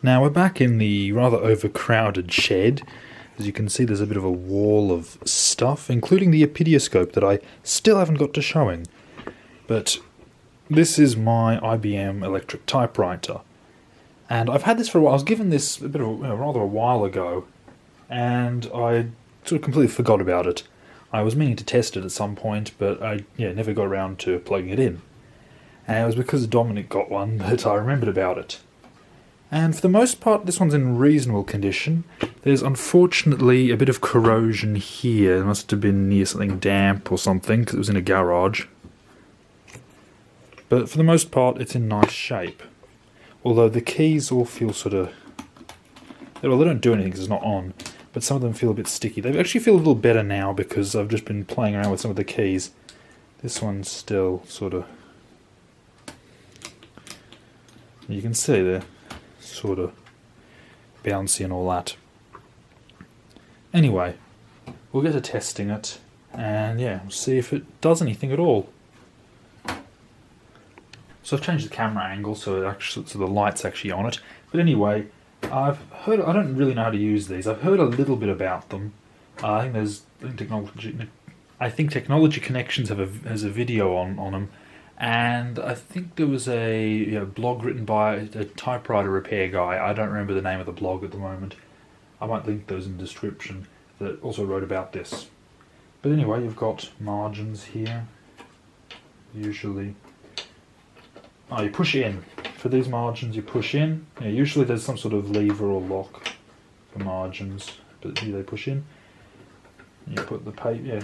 Now we're back in the rather overcrowded shed. As you can see, there's a bit of a wall of stuff, including the epidioscope that I still haven't got to showing. But this is my IBM Electric typewriter. And I've had this for a while. I was given this a bit of rather a while ago, and I sort of completely forgot about it. I was meaning to test it at some point, but I never got around to plugging it in. And it was because Dominic got one that I remembered about it. And for the most part, this one's in reasonable condition. There's unfortunately a bit of corrosion here. It must have been near something damp or something, because it was in a garage. But for the most part, it's in nice shape. Although the keys all feel sort of... Well, they don't do anything because it's not on, but some of them feel a bit sticky. They actually feel a little better now because I've just been playing around with some of the keys. This one's still sort of... You can see they're sort of bouncy and all that. Anyway, we'll get to testing it, and we'll see if it does anything at all. So I've changed the camera angle so the light's actually on it. But anyway, I don't really know how to use these. I've heard a little bit about them. I think Technology Connections has a video on them. And I think there was a blog written by a typewriter repair guy. I don't remember the name of the blog at the moment. I might link those in the description, that also wrote about this. But anyway, you've got margins here. Usually... you push in. For these margins you push in. Usually there's some sort of lever or lock for margins, but here they push in. You put the paper...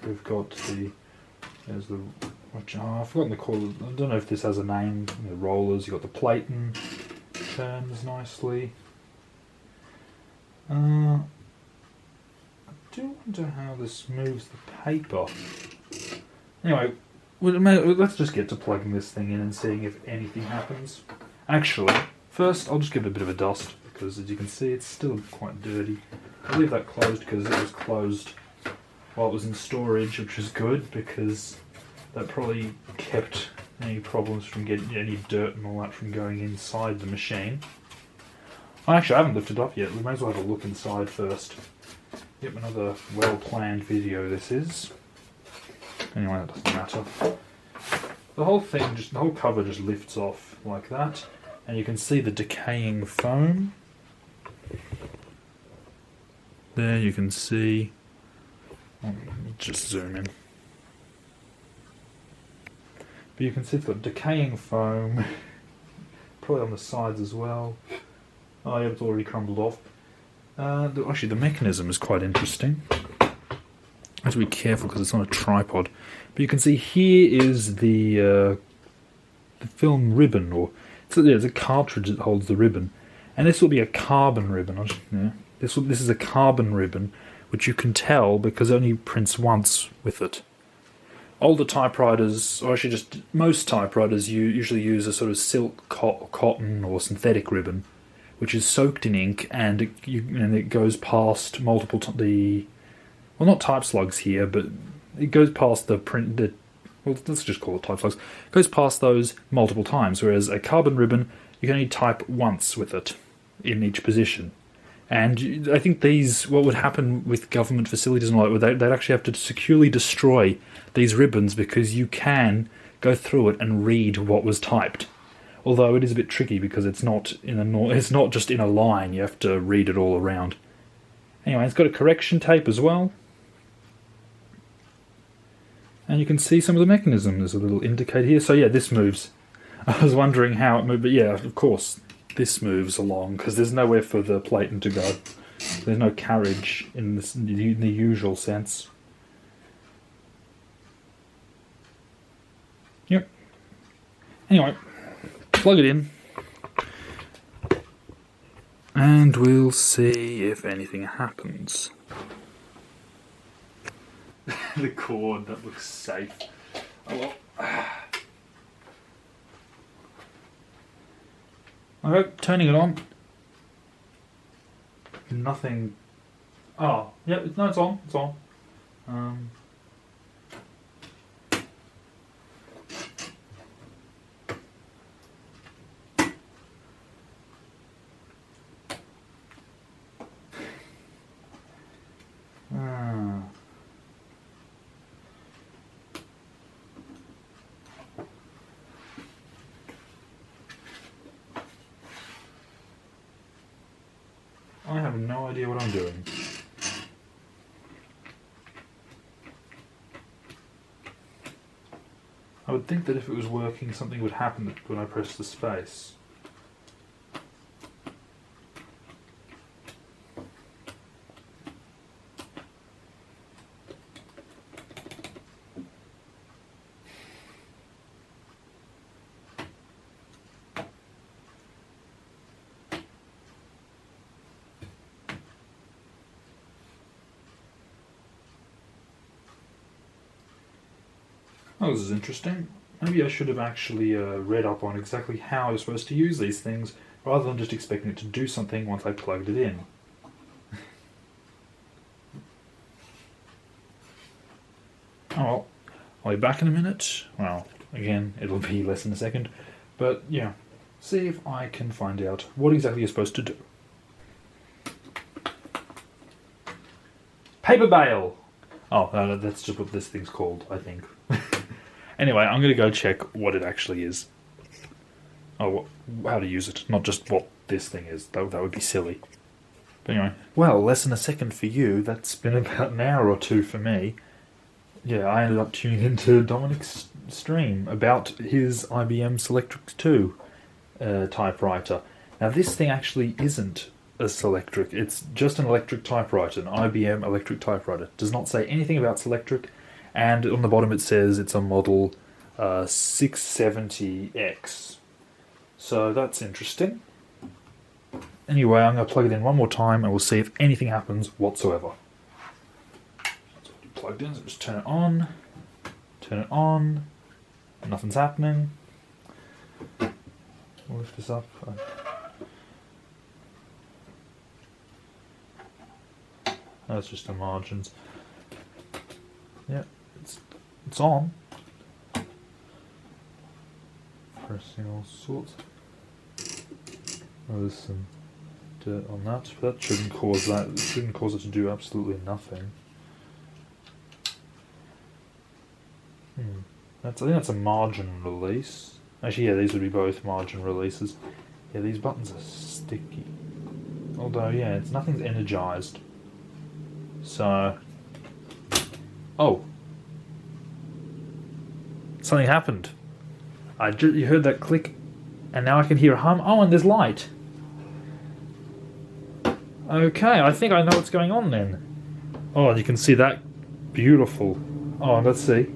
We've got the... There's the... I've forgotten the call. I don't know if this has a name. The rollers. You've got the platen. Turns nicely. I do wonder how this moves the paper. Anyway, let's just get to plugging this thing in and seeing if anything happens. Actually, first I'll just give it a bit of a dust, because as you can see it's still quite dirty. I'll leave that closed because it was closed while it was in storage, which is good, because that probably kept any problems from getting any dirt and all that from going inside the machine. Actually, I haven't lifted it up yet. We may as well have a look inside first. Yep, another well-planned video this is. Anyway, that doesn't matter. The whole cover just lifts off like that, and you can see the decaying foam. There you can see. I'll just zoom in. But you can see it's got decaying foam, probably on the sides as well. Oh yeah, it's already crumbled off. Actually, the mechanism is quite interesting. I have to be careful because it's on a tripod. But you can see here is the film ribbon, or there's a cartridge that holds the ribbon, and this will be a carbon ribbon. This is a carbon ribbon, which you can tell because it only prints once with it. Older typewriters, or actually just most typewriters, you usually use a sort of silk, cotton, or synthetic ribbon, which is soaked in ink, and it goes past multiple well, not type slugs here, but it goes past well, let's just call it type slugs. It goes past those multiple times, whereas a carbon ribbon, you can only type once with it in each position. And I think what would happen with government facilities and all that, they'd actually have to securely destroy these ribbons, because you can go through it and read what was typed. Although it is a bit tricky because it's not just in a line, you have to read it all around. Anyway, it's got a correction tape as well. And you can see some of the mechanism. There's a little indicator here. So yeah, this moves. I was wondering how it moved, but yeah, of course, this moves along because there's nowhere for the platen to go. There's no carriage in the usual sense. Yep. Anyway, plug it in, and we'll see if anything happens. The cord, that looks safe. Oh well. Okay, turning it on. Nothing. Oh, yeah, no, it's on. It's on. I have no idea what I'm doing. I would think that if it was working, something would happen when I press the space. Oh, this is interesting. Maybe I should have actually read up on exactly how I was supposed to use these things, rather than just expecting it to do something once I plugged it in. Oh well, I'll be back in a minute. Well, again, it'll be less than a second. But yeah, see if I can find out what exactly you're supposed to do. Paper bale! Oh, that's just what this thing's called, I think. Anyway, I'm going to go check what it actually is. Oh, how to use it, not just what this thing is. That would be silly. But anyway, well, less than a second for you. That's been about an hour or two for me. Yeah, I ended up tuning into Dominic's stream about his IBM Selectric II typewriter. Now, this thing actually isn't a Selectric. It's just an electric typewriter, an IBM electric typewriter. It does not say anything about Selectric. And on the bottom it says it's a model 670X. So that's interesting. Anyway, I'm going to plug it in one more time and we'll see if anything happens whatsoever. It's plugged in, so just turn it on. Turn it on. Nothing's happening. We'll lift this up. That's just the margins. Yeah. It's on. Pressing all sorts. Oh, there's some dirt on that, but that shouldn't cause that. It shouldn't cause it to do absolutely nothing. I think that's a margin release. Actually, yeah, these would be both margin releases. Yeah, these buttons are sticky. Although, yeah, nothing's energized. So, oh. Something happened. You heard that click, and now I can hear a hum. Oh, and there's light. Okay, I think I know what's going on then. Oh, and you can see that. Beautiful. Oh, let's see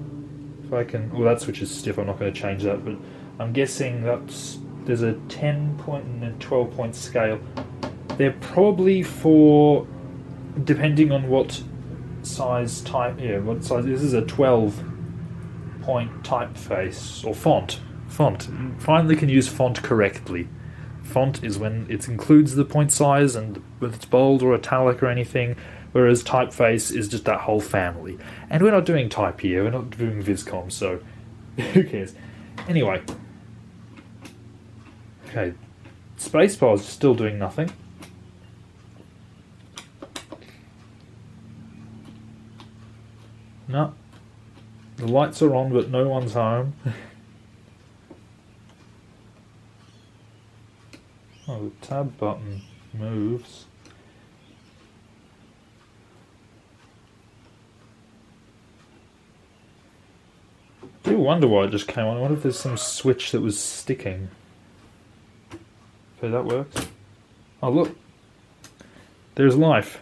if I can. Well, that switch is stiff. I'm not going to change that, but I'm guessing there's a 10-point and a 12-point scale. They're probably for, depending on what size type. Yeah, what size. This is a 12-point typeface or font. Finally can use font correctly. Font is when it includes the point size and whether it's bold or italic or anything, whereas typeface is just that whole family. And we're not doing type here, we're not doing Viscom, so who cares? Anyway. Okay. Spacebar is still doing nothing. No. The lights are on, but no one's home. Oh, the tab button moves. I do wonder why it just came on. I wonder if there's some switch that was sticking. Okay, that works. Oh, look. There's life.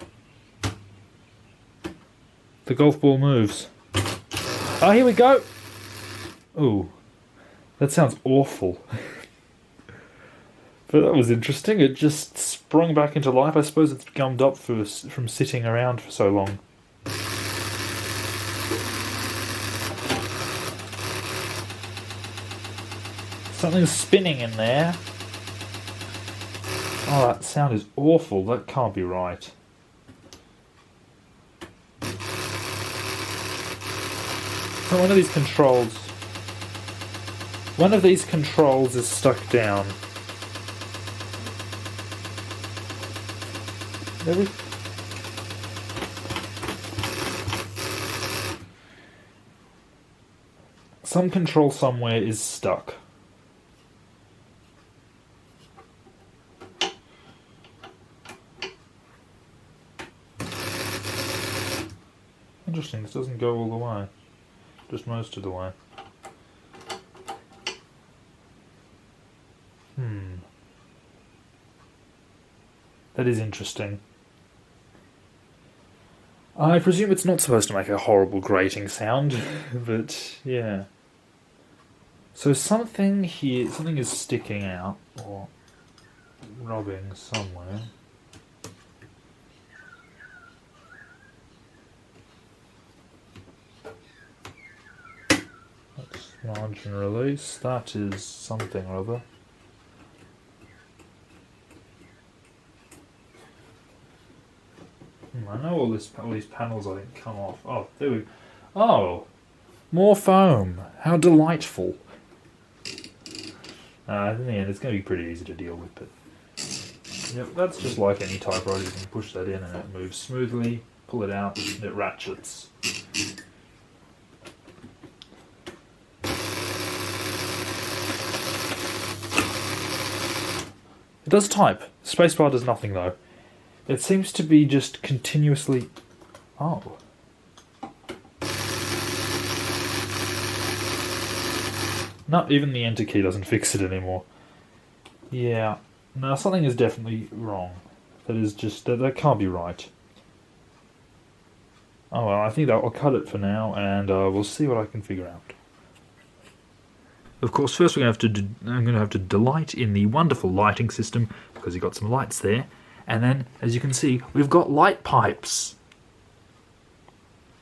The golf ball moves. Oh, here we go. Ooh, that sounds awful. But that was interesting. It just sprung back into life. I suppose it's gummed up from sitting around for so long. Something's spinning in there. Oh, that sound is awful. That can't be right. So one of these controls is stuck down. Some control somewhere is stuck. Interesting, this doesn't go all the way. Just most of the way. That is interesting. I presume it's not supposed to make a horrible grating sound, but yeah. So something here, something is sticking out, or rubbing somewhere. That's margin release, that is something or other. I know all these panels I think come off. Oh, there we go. Oh! More foam! How delightful! In the end, it's going to be pretty easy to deal with, but... Yep, that's just like any typewriter. You can push that in and it moves smoothly. Pull it out, it ratchets. It does type. Spacebar does nothing, though. It seems to be just continuously... Oh. No, even the enter key doesn't fix it anymore. Yeah. No, something is definitely wrong. That is just... That can't be right. Oh well, I think that I'll cut it for now, and we'll see what I can figure out. Of course, first I'm going to have to delight in the wonderful lighting system, because you've got some lights there. And then, as you can see, we've got light pipes.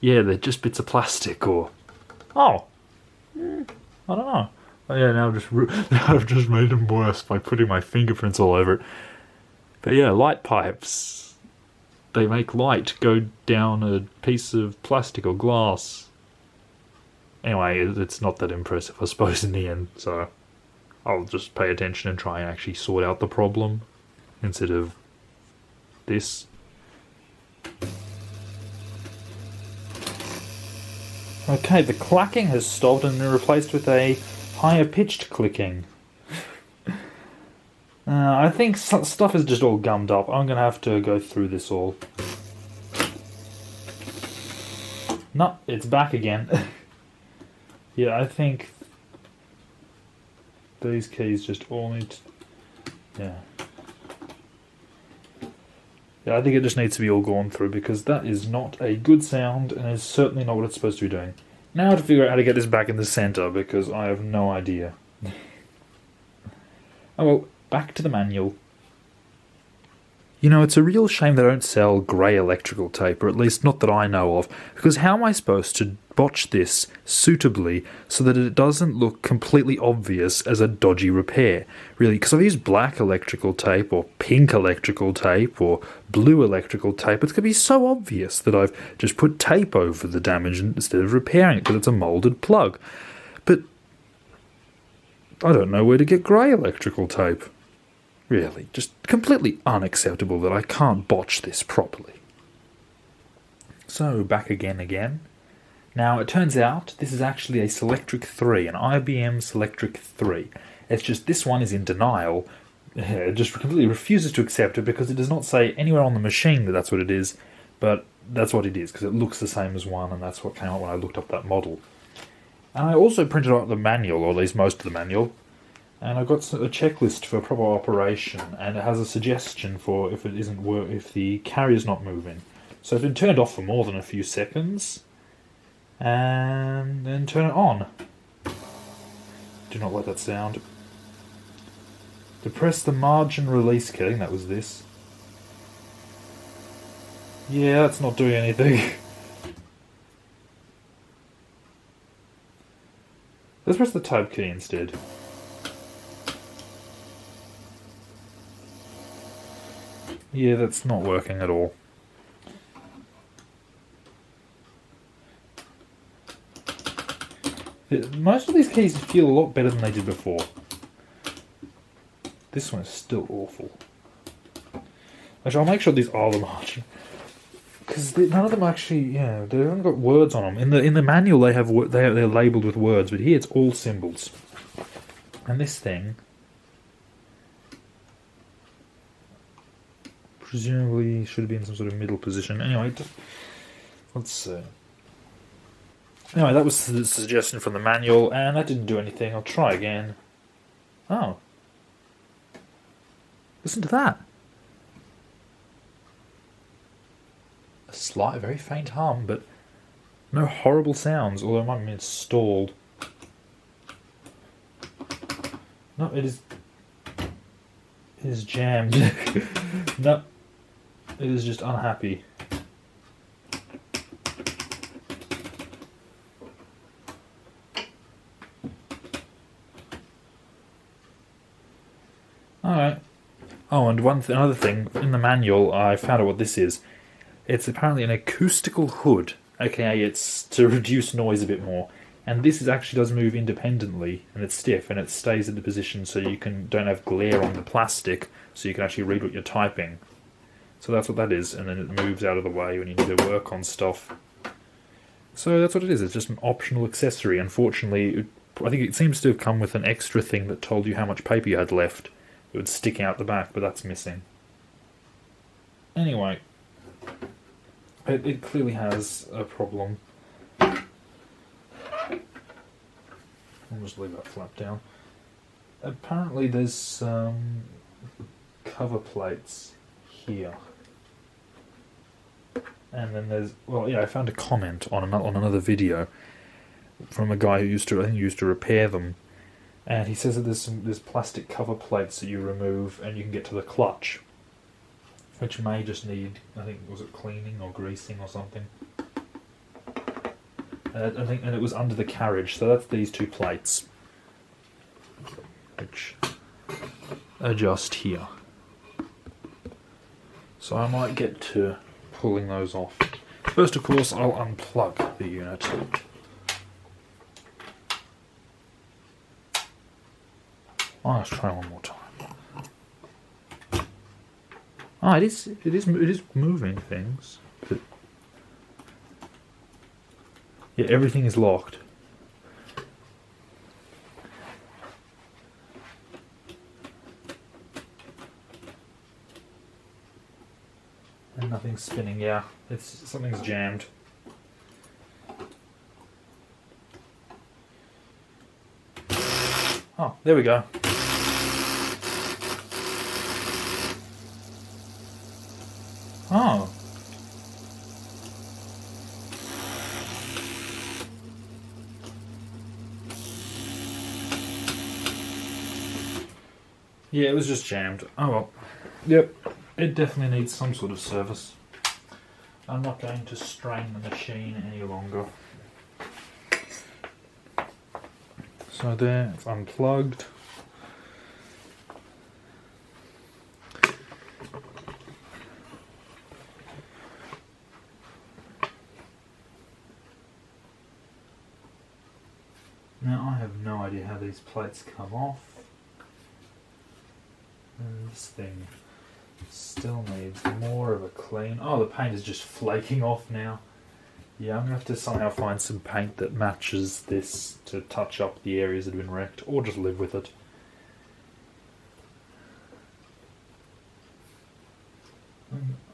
Yeah, they're just bits of plastic, or... Oh! I don't know. Oh yeah, now I've just made them worse by putting my fingerprints all over it. But yeah, light pipes. They make light go down a piece of plastic or glass. Anyway, it's not that impressive, I suppose, in the end, so... I'll just pay attention and try and actually sort out the problem, instead of... this. Okay, the clacking has stopped and been replaced with a higher pitched clicking. I think stuff is just all gummed up. I'm going to have to go through this all. No, it's back again. Yeah, I think these keys just all need to... Yeah. Yeah, I think it just needs to be all gone through, because that is not a good sound and is certainly not what it's supposed to be doing. Now I have to figure out how to get this back in the centre, because I have no idea. Oh well, back to the manual. You know, it's a real shame they don't sell grey electrical tape, or at least not that I know of, because how am I supposed to botch this suitably so that it doesn't look completely obvious as a dodgy repair? Really, because I've used black electrical tape, or pink electrical tape, or blue electrical tape. It's going to be so obvious that I've just put tape over the damage instead of repairing it because it's a moulded plug. But I don't know where to get grey electrical tape. Really, just completely unacceptable that I can't botch this properly. So, back again. Now, it turns out this is actually a Selectric III, an IBM Selectric III. It's just this one is in denial. It just completely refuses to accept it because it does not say anywhere on the machine that that's what it is, but that's what it is, because it looks the same as one, and that's what came up when I looked up that model. And I also printed out the manual, or at least most of the manual, and I've got a checklist for proper operation, and it has a suggestion for if it isn't if the carrier's not moving. So it's been turned off for more than a few seconds, and then turn it on. Do not like that sound. Depress the margin release key. I think that was this. Yeah, that's not doing anything. Let's press the tab key instead. Yeah, that's not working at all. Most of these keys feel a lot better than they did before. This one is still awful. Actually, I'll make sure these are the margin, because none of them actually, they haven't got words on them. In the manual, they're labelled with words, but here it's all symbols. And this thing, presumably should be in some sort of middle position. Anyway, let's see. Anyway, that was the suggestion from the manual, and that didn't do anything. I'll try again. Oh. Listen to that. A slight, very faint hum, but no horrible sounds, although it might mean it's stalled. No, it is... It is jammed. No. It is just unhappy. Alright. Oh, and another thing, in the manual I found out what this is. It's apparently an acoustical hood, aka it's to reduce noise a bit more. And this actually does move independently, and it's stiff, and it stays in the position so you don't have glare on the plastic, so you can actually read what you're typing. So that's what that is, and then it moves out of the way when you need to work on stuff. So that's what it is, it's just an optional accessory. Unfortunately, I think it seems to have come with an extra thing that told you how much paper you had left. It would stick out the back, but that's missing. Anyway, it clearly has a problem. I'll just leave that flap down. Apparently there's some cover plates here. And then there's... Well, yeah, I found a comment on another video from a guy who used to repair them. And he says that there's plastic cover plates that you remove and you can get to the clutch. Which may just need, I think, was it cleaning or greasing or something? And it was under the carriage, so that's these two plates, which adjust here. So I might get to pulling those off. First, of course, I'll unplug the unit. Let's try one more time. It is moving things. But yeah, everything is locked. And nothing's spinning, yeah. Something's jammed. Oh, there we go. Oh. Yeah, it was just jammed. Oh well. Yep. It definitely needs some sort of service. I'm not going to strain the machine any longer. So there, it's unplugged. Now I have no idea how these plates come off. And this thing still needs more of a clean. Oh, the paint is just flaking off now. Yeah, I'm going to have to somehow find some paint that matches this to touch up the areas that have been wrecked, or just live with it.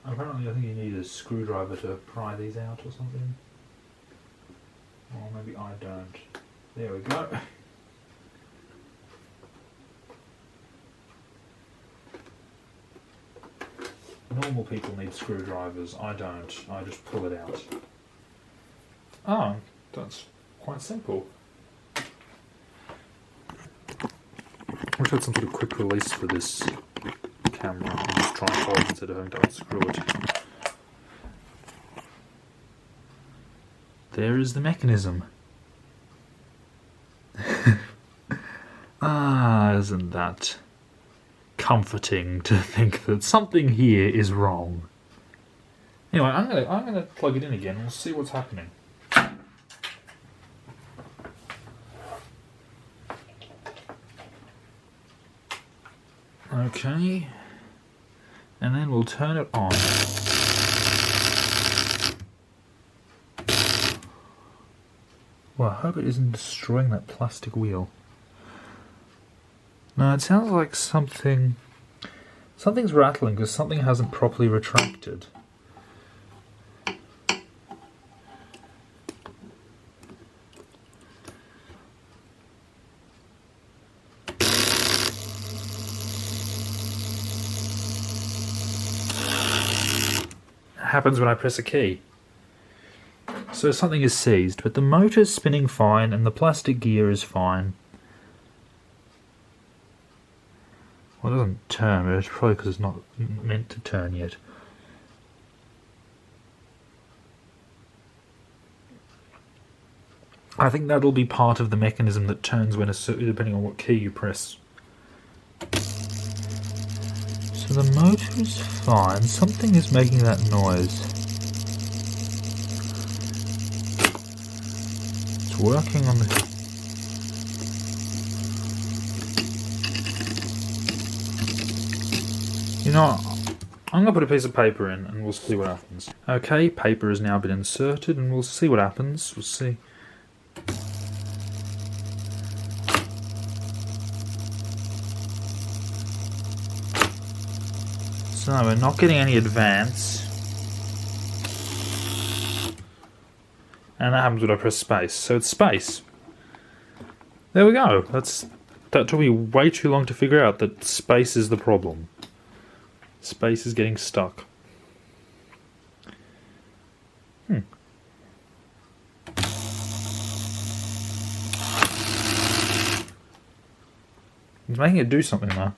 Apparently I think you need a screwdriver to pry these out or something. Or maybe I don't. There we go. Normal people need screwdrivers. I don't. I just pull it out. Oh, that's quite simple. I wish I had some sort of quick release for this camera. I'll just try and hold it instead of having to unscrew it. There is the mechanism. Isn't that comforting to think that something here is wrong? Anyway, I'm gonna plug it in again and we'll see what's happening. Okay, and then we'll turn it on. Well, I hope it isn't destroying that plastic wheel. No, it sounds like something's rattling because something hasn't properly retracted. happens when I press a key. So something is seized, but the motor's spinning fine and the plastic gear is fine. Well, it doesn't turn, but it's probably because it's not meant to turn yet. I think that'll be part of the mechanism that turns when depending on what key you press. So the motor is fine. Something is making that noise. It's working on the... You know, I'm going to put a piece of paper in and we'll see what happens. Okay, paper has now been inserted and we'll see what happens. We'll see. So we're not getting any advance. And that happens when I press space. So it's space. There we go. That took me way too long to figure out that space is the problem. Space is getting stuck. It's making it do something now.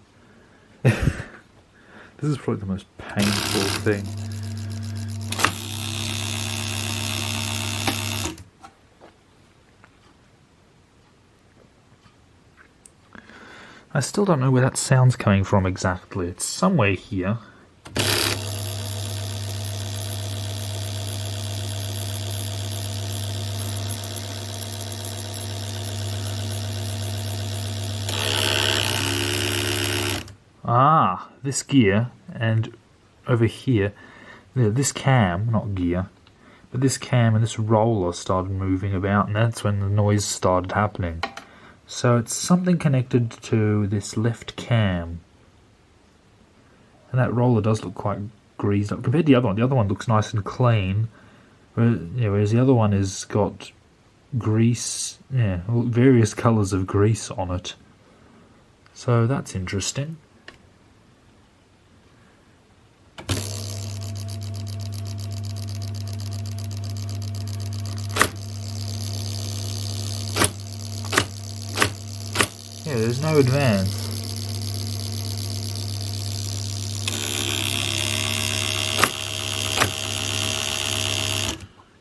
This is probably the most painful thing. I still don't know where that sound's coming from exactly. It's somewhere here. Ah, this gear, and over here, this cam, not gear, but this cam and this roller started moving about, and that's when the noise started happening. So it's something connected to this left cam. And that roller does look quite greased up compared to the other one. The other one looks nice and clean, whereas the other one has got grease, various colours of grease on it. So that's interesting. Yeah, there's no advance.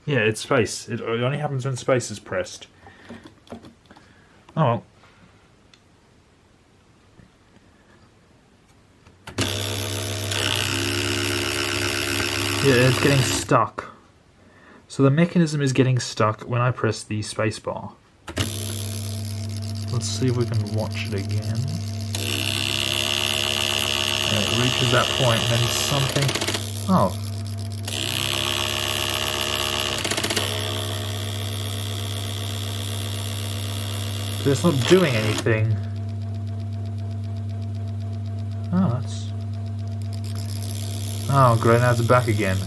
Yeah, it's space. It only happens when space is pressed. Oh well. Yeah, it's getting stuck. So the mechanism is getting stuck when I press the spacebar. Let's see if we can watch it again. Yeah, it reaches that point and then something... Oh. So it's not doing anything. Oh, that's... Oh, great, now it's back again.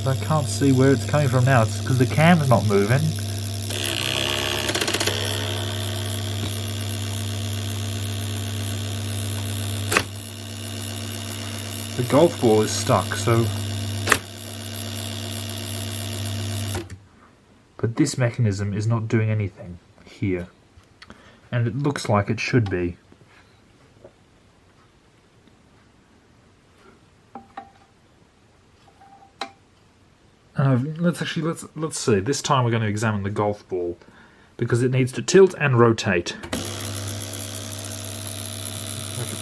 But I can't see where it's coming from now. It's because the cam's not moving. The golf ball is stuck, so... But this mechanism is not doing anything here. And it looks like it should be. Let's see. This time we're going to examine the golf ball because it needs to tilt and rotate.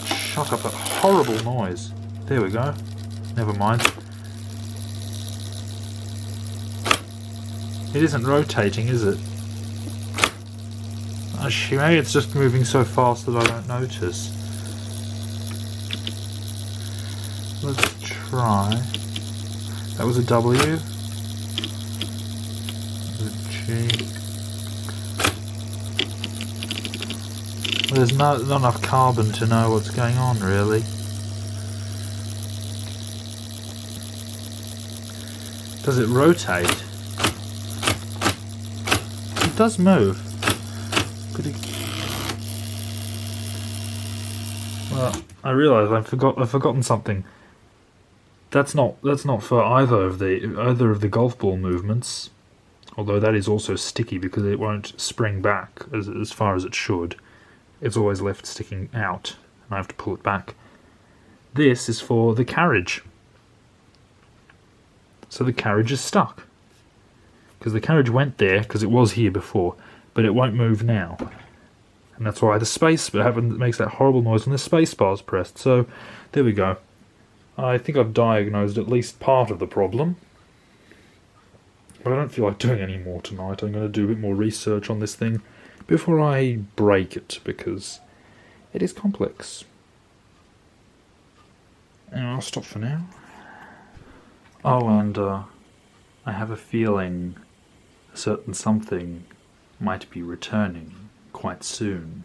Shut up, that horrible noise. There we go. Never mind. It isn't rotating, is it? Maybe it's just moving so fast that I don't notice. Let's try. That was a W. That was a G. Well, there's not enough carbon to know what's going on, really. Does it rotate? It does move. But well, I realise I've forgotten something. That's not for either of the golf ball movements, although that is also sticky because it won't spring back as far as it should. It's always left sticking out, and I have to pull it back. This is for the carriage. So the carriage is stuck. Because the carriage went there, because it was here before, but it won't move now. And that's why the space makes that horrible noise when the space bar is pressed. So, there we go. I think I've diagnosed at least part of the problem. But I don't feel like doing any more tonight. I'm going to do a bit more research on this thing before I break it, because it is complex. And I'll stop for now. Oh, and I have a feeling a certain something might be returning quite soon.